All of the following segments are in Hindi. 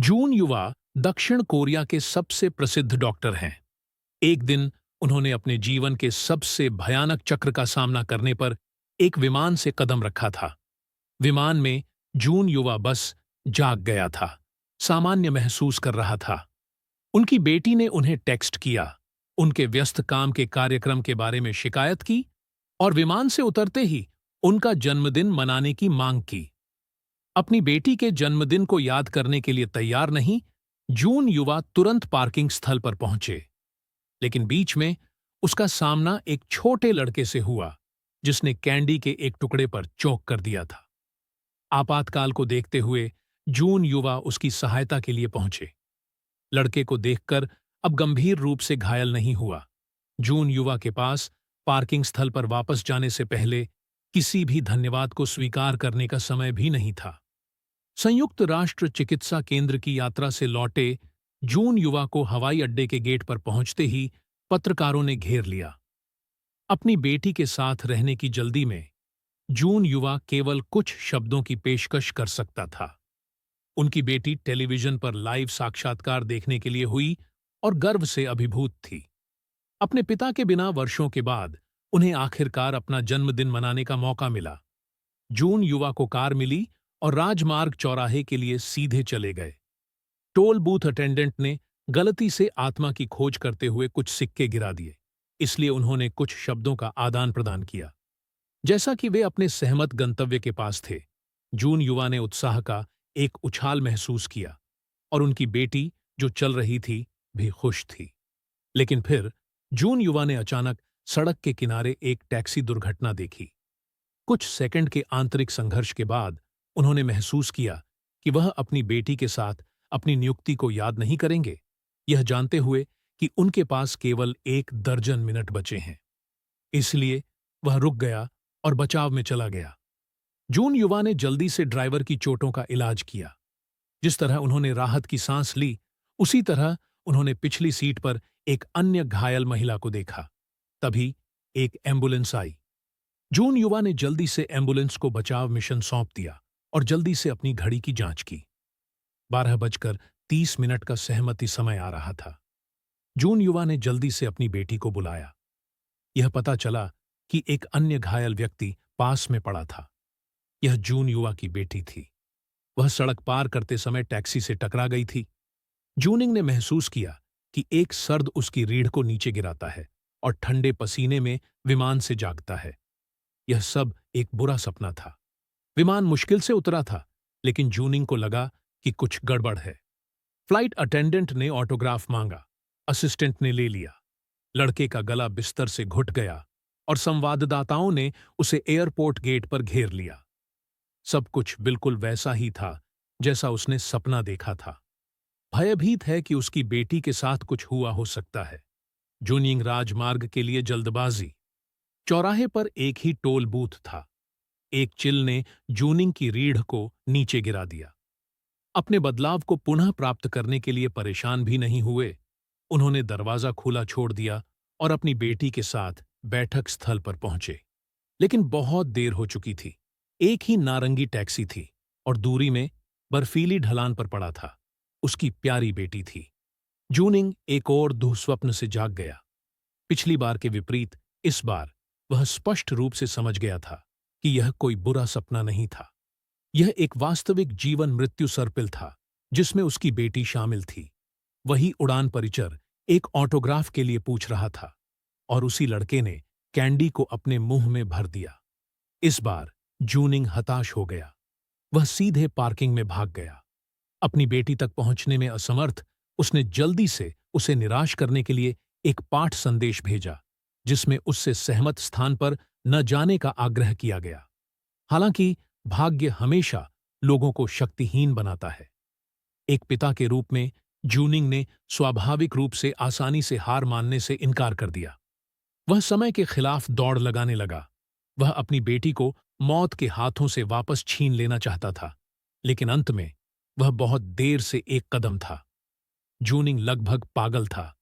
जून युवा दक्षिण कोरिया के सबसे प्रसिद्ध डॉक्टर हैं। एक दिन उन्होंने अपने जीवन के सबसे भयानक चक्र का सामना करने पर एक विमान से कदम रखा था। विमान में जून युवा बस जाग गया था, सामान्य महसूस कर रहा था। उनकी बेटी ने उन्हें टेक्स्ट किया, उनके व्यस्त काम के कार्यक्रम के बारे में शिकायत की और विमान से उतरते ही उनका जन्मदिन मनाने की मांग की। अपनी बेटी के जन्मदिन को याद करने के लिए तैयार नहीं, जून युवा तुरंत पार्किंग स्थल पर पहुंचे। लेकिन बीच में उसका सामना एक छोटे लड़के से हुआ, जिसने कैंडी के एक टुकड़े पर चौंक कर दिया था। आपातकाल को देखते हुए जून युवा उसकी सहायता के लिए पहुंचे। लड़के को देखकर अब गंभीर रूप से घायल नहीं हुआ। जून युवा के पास पार्किंग स्थल पर वापस जाने से पहले किसी भी धन्यवाद को स्वीकार करने का समय भी नहीं था। संयुक्त राष्ट्र चिकित्सा केंद्र की यात्रा से लौटे जून युवा को हवाई अड्डे के गेट पर पहुंचते ही पत्रकारों ने घेर लिया। अपनी बेटी के साथ रहने की जल्दी में जून युवा केवल कुछ शब्दों की पेशकश कर सकता था। उनकी बेटी टेलीविजन पर लाइव साक्षात्कार देखने के लिए हुई और गर्व से अभिभूत थी। अपने पिता के बिना वर्षों के बाद उन्हें आखिरकार अपना जन्मदिन मनाने का मौका मिला। जून युवा को कार मिली और राजमार्ग चौराहे के लिए सीधे चले गए। टोल बूथ अटेंडेंट ने गलती से आत्मा की खोज करते हुए कुछ सिक्के गिरा दिए, इसलिए उन्होंने कुछ शब्दों का आदान प्रदान किया, जैसा कि वे अपने सहमत गंतव्य के पास थे। जून युवा ने उत्साह का एक उछाल महसूस किया और उनकी बेटी, जो चल रही थी, भी खुश थी। लेकिन फिर जून युवा ने अचानक सड़क के किनारे एक टैक्सी दुर्घटना देखी। कुछ सेकंड के आंतरिक संघर्ष के बाद उन्होंने महसूस किया कि वह अपनी बेटी के साथ अपनी नियुक्ति को याद नहीं करेंगे, यह जानते हुए कि उनके पास केवल 1 दर्जन मिनट बचे हैं। इसलिए वह रुक गया और बचाव में चला गया। जून युवा ने जल्दी से ड्राइवर की चोटों का इलाज किया। जिस तरह उन्होंने राहत की सांस ली, उसी तरह उन्होंने पिछली सीट पर एक अन्य घायल महिला को देखा। तभी एक एम्बुलेंस आई। जून युवा ने जल्दी से एम्बुलेंस को बचाव मिशन सौंप दिया और जल्दी से अपनी घड़ी की जांच की। 12:30 का सहमति समय आ रहा था। जून युवा ने जल्दी से अपनी बेटी को बुलाया। यह पता चला कि एक अन्य घायल व्यक्ति पास में पड़ा था। यह जून युवा की बेटी थी। वह सड़क पार करते समय टैक्सी से टकरा गई थी। जूनिंग ने महसूस किया कि एक सर्द उसकी रीढ़ को नीचे गिराता है और ठंडे पसीने में विमान से जागता है। यह सब एक बुरा सपना था। विमान मुश्किल से उतरा था, लेकिन जूनिंग को लगा कि कुछ गड़बड़ है। फ्लाइट अटेंडेंट ने ऑटोग्राफ मांगा, असिस्टेंट ने ले लिया। लड़के का गला बिस्तर से घुट गया और संवाददाताओं ने उसे एयरपोर्ट गेट पर घेर लिया। सब कुछ बिल्कुल वैसा ही था जैसा उसने सपना देखा था। भयभीत है कि उसकी बेटी के साथ कुछ हुआ हो सकता है। जूनिंग राजमार्ग के लिए जल्दबाजी। चौराहे पर एक ही टोल बूथ था। एक चिल ने जूनिंग की रीढ़ को नीचे गिरा दिया। अपने बदलाव को पुनः प्राप्त करने के लिए परेशान भी नहीं हुए। उन्होंने दरवाजा खुला छोड़ दिया और अपनी बेटी के साथ बैठक स्थल पर पहुंचे। लेकिन बहुत देर हो चुकी थी। एक ही नारंगी टैक्सी थी और दूरी में बर्फीली ढलान पर पड़ा था उसकी प्यारी बेटी थी। जूनिंग एक और दुःस्वप्न से जाग गया। पिछली बार के विपरीत इस बार वह स्पष्ट रूप से समझ गया था कि यह कोई बुरा सपना नहीं था। यह एक वास्तविक जीवन मृत्यु सर्पिल था, जिसमें उसकी बेटी शामिल थी। वही उड़ान परिचर एक ऑटोग्राफ के लिए पूछ रहा था और उसी लड़के ने कैंडी को अपने मुंह में भर दिया। इस बार जूनिंग हताश हो गया। वह सीधे पार्किंग में भाग गया। अपनी बेटी तक पहुंचने में असमर्थ, उसने जल्दी से उसे निराश करने के लिए एक पाठ संदेश भेजा, जिसमें उससे सहमत स्थान पर न जाने का आग्रह किया गया। हालांकि भाग्य हमेशा लोगों को शक्तिहीन बनाता है। एक पिता के रूप में जूनिंग ने स्वाभाविक रूप से आसानी से हार मानने से इनकार कर दिया। वह समय के खिलाफ दौड़ लगाने लगा। वह अपनी बेटी को मौत के हाथों से वापस छीन लेना चाहता था, लेकिन अंत में वह बहुत देर से एक कदम था। जूनिंग लगभग पागल था।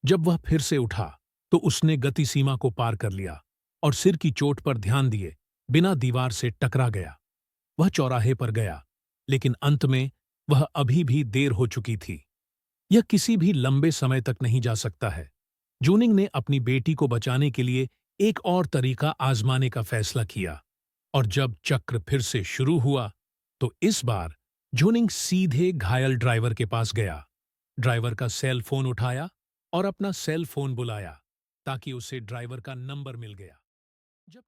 जब वह फिर से उठा तो उसने गति सीमा को पार कर लिया और सिर की चोट पर ध्यान दिए बिना दीवार से टकरा गया। वह चौराहे पर गया, लेकिन अंत में वह अभी भी देर हो चुकी थी। यह किसी भी लंबे समय तक नहीं जा सकता है। जूनिंग ने अपनी बेटी को बचाने के लिए एक और तरीका आजमाने का फैसला किया और जब चक्र फिर से शुरू हुआ तो इस बार जूनिंग सीधे घायल ड्राइवर के पास गया। ड्राइवर का सेल फोन उठाया और अपना सेल फोन बुलाया ताकि उसे ड्राइवर का नंबर मिल गया। जब